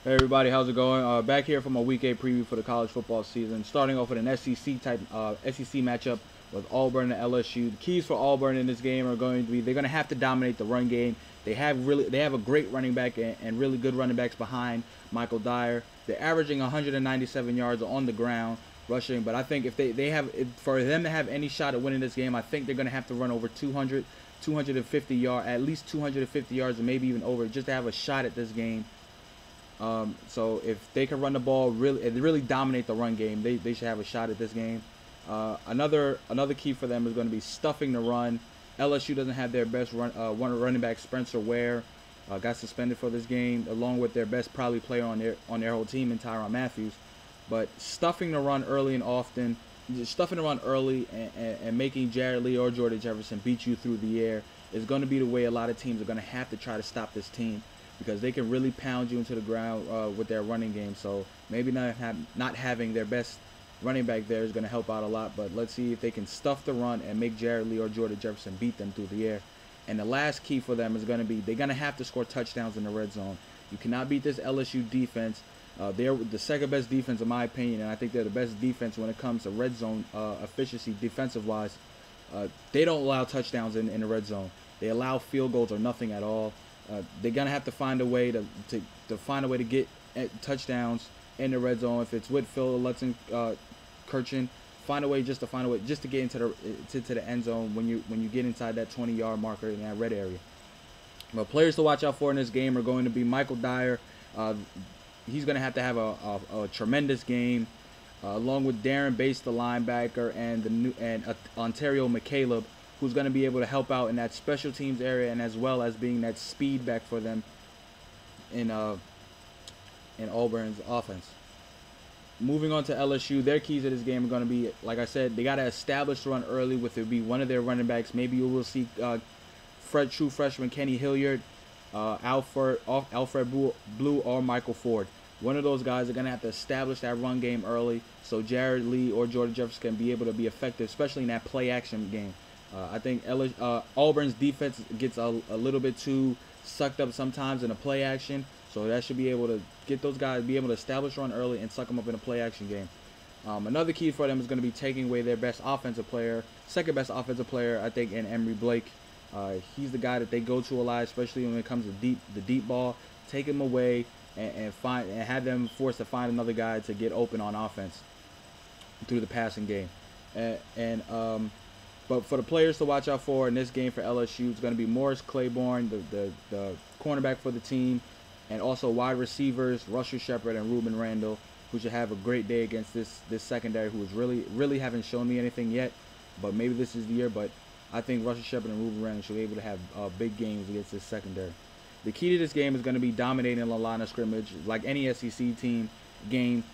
Hey everybody, how's it going? Back here from a Week 8 preview for the college football season. Starting off with an SEC matchup with Auburn and LSU. The keys for Auburn in this game are going to be they're going to have to dominate the run game. They have a great running back and really good running backs behind Michael Dyer. They're averaging 197 yards on the ground rushing, but I think for them to have any shot at winning this game, I think they're going to have to run over 200, 250 yards, at least 250 yards, and maybe even over, just to have a shot at this game. So if they can run the ball really dominate the run game, they should have a shot at this game. Another key for them is going to be stuffing the run. LSU doesn't have their best running back, Spencer Ware, got suspended for this game, along with their best probably player on their whole team in Tyrann Mathieu. But stuffing the run early and often, stuffing the run early and making Jared Lee or Jordan Jefferson beat you through the air is going to be the way a lot of teams are going to have to try to stop this team, because they can really pound you into the ground with their running game. So maybe not having their best running back there is going to help out a lot. But let's see if they can stuff the run and make Jared Lee or Jordan Jefferson beat them through the air. And the last key for them is going to be they're going to have to score touchdowns in the red zone. You cannot beat this LSU defense. They're the second best defense in my opinion, and I think they're the best defense when it comes to red zone efficiency defensive-wise. They don't allow touchdowns in the red zone. They allow field goals or nothing at all. They're gonna have to find a way to get touchdowns in the red zone. If it's with Phil Lutson, Kirchen, find a way just to get into the end zone when you get inside that 20-yard marker in that red area. But players to watch out for in this game are going to be Michael Dyer. He's going to have a tremendous game, along with Darren Bates, the linebacker, and Ontario McCaleb, who's going to be able to help out in that special teams area, and as well as being that speed back for them in Auburn's offense. Moving on to LSU, their keys to this game are going to be, like I said, they got to establish the run early with it be one of their running backs. Maybe you will see true freshman Kenny Hilliard, Alfred Blue, or Michael Ford. One of those guys are going to have to establish that run game early so Jared Lee or Jordan Jefferson can be able to be effective, especially in that play-action game. I think Auburn's defense gets a little bit too sucked up sometimes in a play-action, so that should be able to get those guys, be able to establish run early and suck them up in a play-action game. Another key for them is going to be taking away their second best offensive player, I think, in Emory Blake. He's the guy that they go to a lot, especially when it comes to the deep ball. Take him away and have them forced to find another guy to get open on offense through the passing game. But for the players to watch out for in this game for LSU, it's going to be Morris Claiborne, the cornerback for the team, and also wide receivers Russell Shepard and Ruben Randall, who should have a great day against this secondary, who is really haven't shown me anything yet. But maybe this is the year. But I think Russell Shepard and Ruben Randall should be able to have big games against this secondary. The key to this game is going to be dominating the line of scrimmage. Like any SEC team game,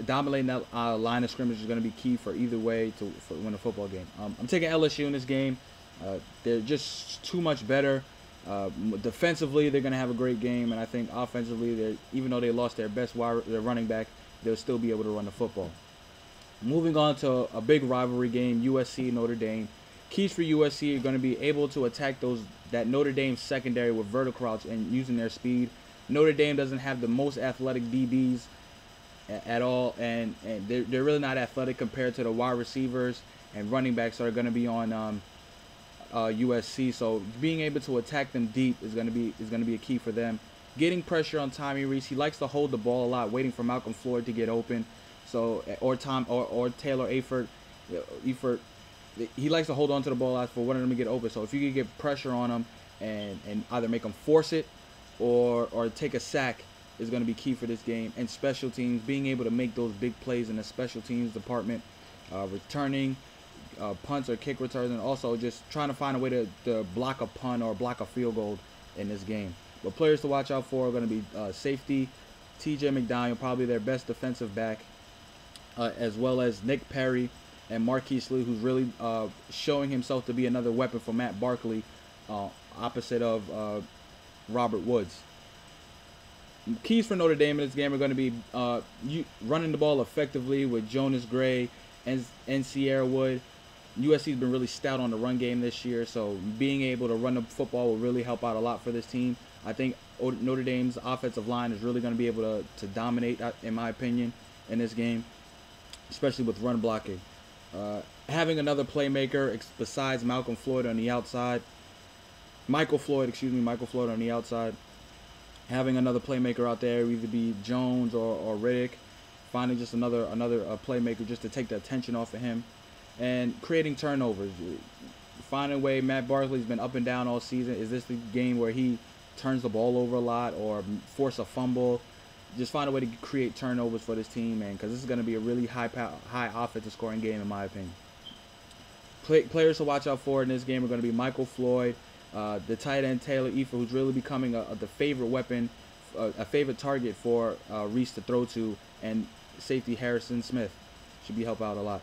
dominating that line of scrimmage is going to be key for either way to win a football game. I'm taking LSU in this game. They're just too much better. Defensively, they're going to have a great game, and I think offensively, even though they lost their running back, they'll still be able to run the football. Moving on to a big rivalry game, USC Notre Dame. Keys for USC are going to be able to attack that Notre Dame secondary with vertical routes and using their speed. Notre Dame doesn't have the most athletic DBs at all, and they're really not athletic compared to the wide receivers and running backs that are going to be on USC. So being able to attack them deep is going to be a key for them. Getting pressure on Tommy Reese. He likes to hold the ball a lot, waiting for Malcolm Floyd to get open. So or Taylor Eifert. He likes to hold on to the ball out for one of them to get open. So if you could get pressure on him and either make him force it or take a sack is going to be key for this game. And special teams, being able to make those big plays in the special teams department, returning punts or kick returns, and also just trying to find a way to block a punt or block a field goal in this game. But players to watch out for are going to be safety, TJ McDaniel, probably their best defensive back, as well as Nick Perry and Marquise Lee, who's really showing himself to be another weapon for Matt Barkley, opposite of Robert Woods. Keys for Notre Dame in this game are going to be running the ball effectively with Jonas Gray and Sierra Wood. USC's been really stout on the run game this year, so being able to run the football will really help out a lot for this team. I think Notre Dame's offensive line is really going to be able to dominate, in my opinion, in this game, especially with run blocking. Having another playmaker besides Malcolm Floyd on the outside, Michael Floyd on the outside. Having another playmaker out there, either be Jones or Riddick, finding just another playmaker just to take the attention off of him, and creating turnovers. Finding a way. Matt Barkley's been up and down all season. Is this the game where he turns the ball over a lot or force a fumble? Just find a way to create turnovers for this team, man, because this is going to be a really high offensive scoring game, in my opinion. Players to watch out for in this game are going to be Michael Floyd, the tight end Taylor Eifert, who's really becoming the favorite weapon, a favorite target for Reese to throw to, and safety Harrison Smith should be help out a lot.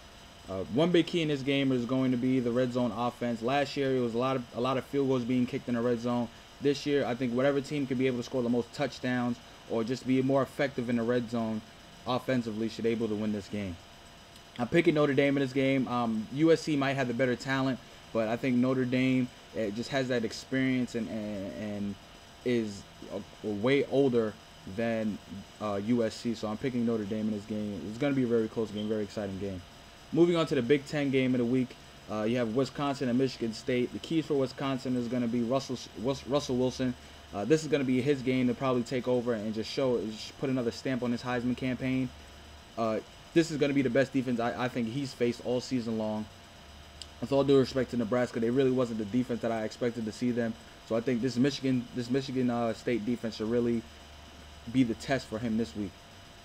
One big key in this game is going to be the red zone offense. Last year, it was a lot of field goals being kicked in the red zone. This year, I think whatever team could be able to score the most touchdowns or just be more effective in the red zone offensively should be able to win this game. I'm picking Notre Dame in this game. USC might have the better talent, but I think Notre Dame just has that experience and is way older than USC. So I'm picking Notre Dame in this game. It's going to be a very close game, very exciting game. Moving on to the Big Ten game of the week, you have Wisconsin and Michigan State. The keys for Wisconsin is going to be Russell Wilson. This is going to be his game to probably take over and just put another stamp on his Heisman campaign. This is going to be the best defense I think he's faced all season long. With all due respect to Nebraska, they really wasn't the defense that I expected to see them. So I think this Michigan State defense should really be the test for him this week.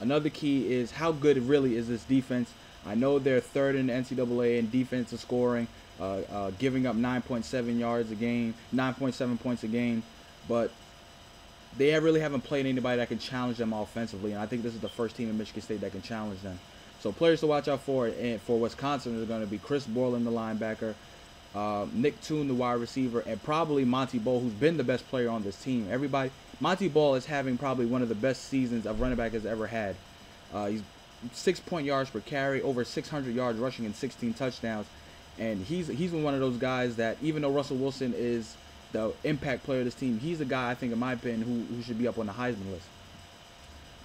Another key is how good really is this defense. I know they're third in the NCAA in defensive scoring, giving up 9.7 yards a game, 9.7 points a game, but they really haven't played anybody that can challenge them offensively, and I think this is the first team in Michigan State that can challenge them. So players to watch out for, and for Wisconsin, are going to be Chris Borland, the linebacker, Nick Toon, the wide receiver, and probably Monty Ball, who's been the best player on this team. Monty Ball is having probably one of the best seasons a running back has ever had. He's 6 yards per carry, over 600 yards rushing, and 16 touchdowns. And he's one of those guys that, even though Russell Wilson is the impact player of this team, he's the guy, I think, in my opinion, who should be up on the Heisman list.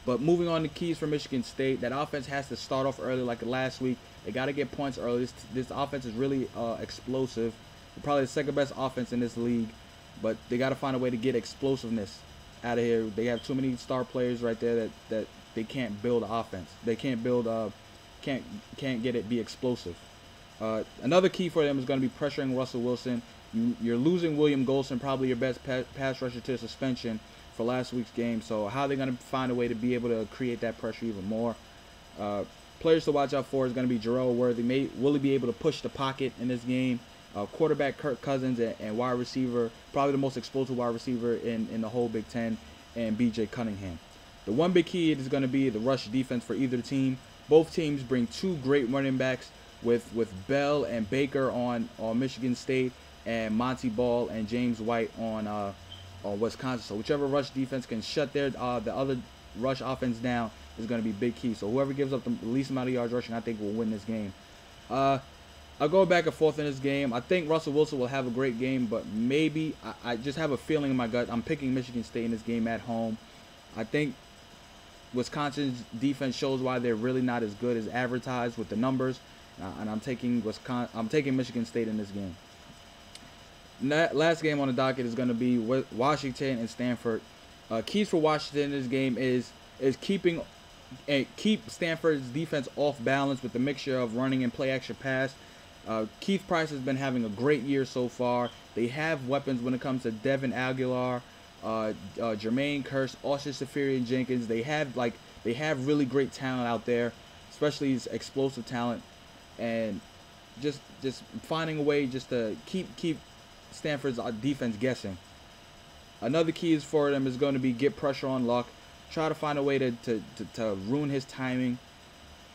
But moving on to keys for Michigan State, that offense has to start off early like last week. They got to get points early. This offense is really explosive. They're probably the second best offense in this league, but they got to find a way to get explosiveness out of here. They have too many star players right there that they can't build an offense. They can't build can't get it be explosive. Another key for them is going to be pressuring Russell Wilson. You're losing William Golson, probably your best pass rusher, to suspension for last week's game. So how are they going to find a way to be able to create that pressure even more? Players to watch out for is going to be Jarrell Worthy. Will he be able to push the pocket in this game? Quarterback Kirk Cousins and wide receiver, probably the most explosive wide receiver in the whole Big Ten, and B.J. Cunningham. The one big key is going to be the rush defense for either team. Both teams bring two great running backs with Bell and Baker on Michigan State, and Monty Ball and James White on Wisconsin. So whichever rush defense can shut the other rush offense down is going to be big key. So whoever gives up the least amount of yards rushing, I think, will win this game. I'll go back and forth in this game. I think Russell Wilson will have a great game, but maybe I just have a feeling in my gut. I'm picking Michigan State in this game at home. I think Wisconsin's defense shows why they're really not as good as advertised with the numbers, and I'm taking Michigan State in this game. Last game on the docket is going to be Washington and Stanford. Keys for Washington in this game is keep Stanford's defense off balance with the mixture of running and play action pass. Keith Price has been having a great year so far. They have weapons when it comes to Devin Aguilar, Jermaine Kearse, Austin Seferian-Jenkins. They have really great talent out there, especially his explosive talent, and just finding a way just to keep Stanford's defense guessing. Another key is for them is going to be get pressure on Luck. Try to find a way to ruin his timing,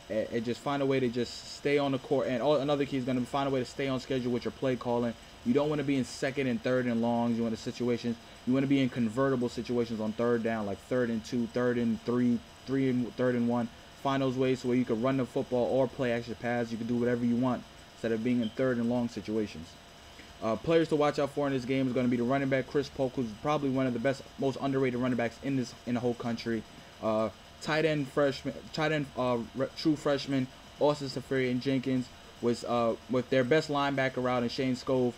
and just find a way to just stay on the court. And another key is going to find a way to stay on schedule with your play calling. You don't want to be in second and third and longs. You want to be in convertible situations on third down, like 3rd and 2, 3rd and 3, 3rd and 1. Find those ways where you can run the football or play action pass. You can do whatever you want instead of being in 3rd and long situations. Players to watch out for in this game is going to be the running back Chris Polk, who's probably one of the best most underrated running backs in the whole country. True freshman Austin Safarian Jenkins with their best linebacker out in Shane Scove.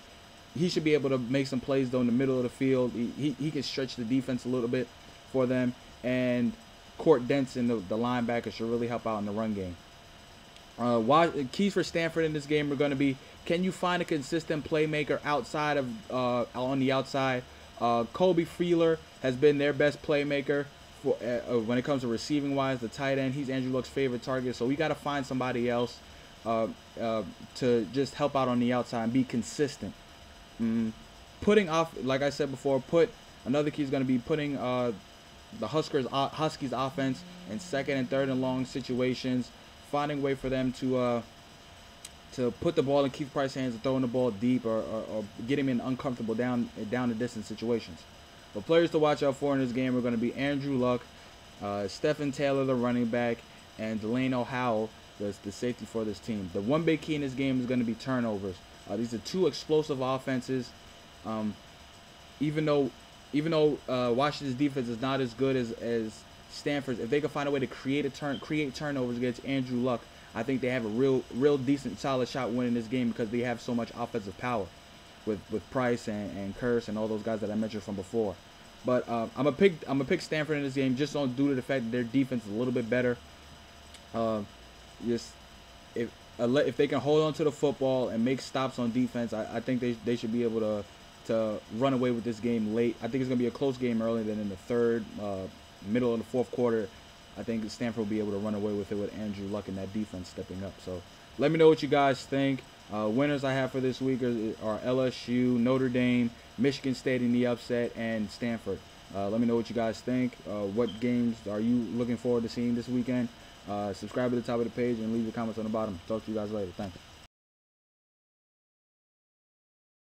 He should be able to make some plays though in the middle of the field. He can stretch the defense a little bit for them, and Court Denson, the linebacker, should really help out in the run game. Keys for Stanford in this game are going to be: can you find a consistent playmaker outside of on the outside? Kobe Freeler has been their best playmaker for when it comes to receiving wise. The tight end, he's Andrew Luck's favorite target, so we got to find somebody else to just help out on the outside and be consistent. Putting off, like I said before, another key is going to be putting the Huskies offense in second and third and long situations, finding a way for them to put the ball in Keith Price's hands and throwing the ball deep or get him in uncomfortable down the distance situations. But players to watch out for in this game are going to be Andrew Luck, Stephen Taylor, the running back, and Delano Howell, the safety for this team. The one big key in this game is going to be turnovers. These are two explosive offenses. Even though Washington's defense is not as good as Stanford's, if they can find a way to create turnovers against Andrew Luck, I think they have a real decent, solid shot winning this game because they have so much offensive power with Price and Curse and all those guys that I mentioned from before. But I'm gonna pick Stanford in this game just due to the fact that their defense is a little bit better. If they can hold on to the football and make stops on defense, I think they should be able to run away with this game late. I think it's gonna be a close game early, then in the third, middle of the fourth quarter, I think Stanford will be able to run away with it with Andrew Luck and that defense stepping up. So let me know what you guys think. Winners I have for this week are LSU, Notre Dame, Michigan State in the upset, and Stanford. Let me know what you guys think. What games are you looking forward to seeing this weekend? Subscribe at the top of the page and leave your comments on the bottom. Talk to you guys later. Thanks.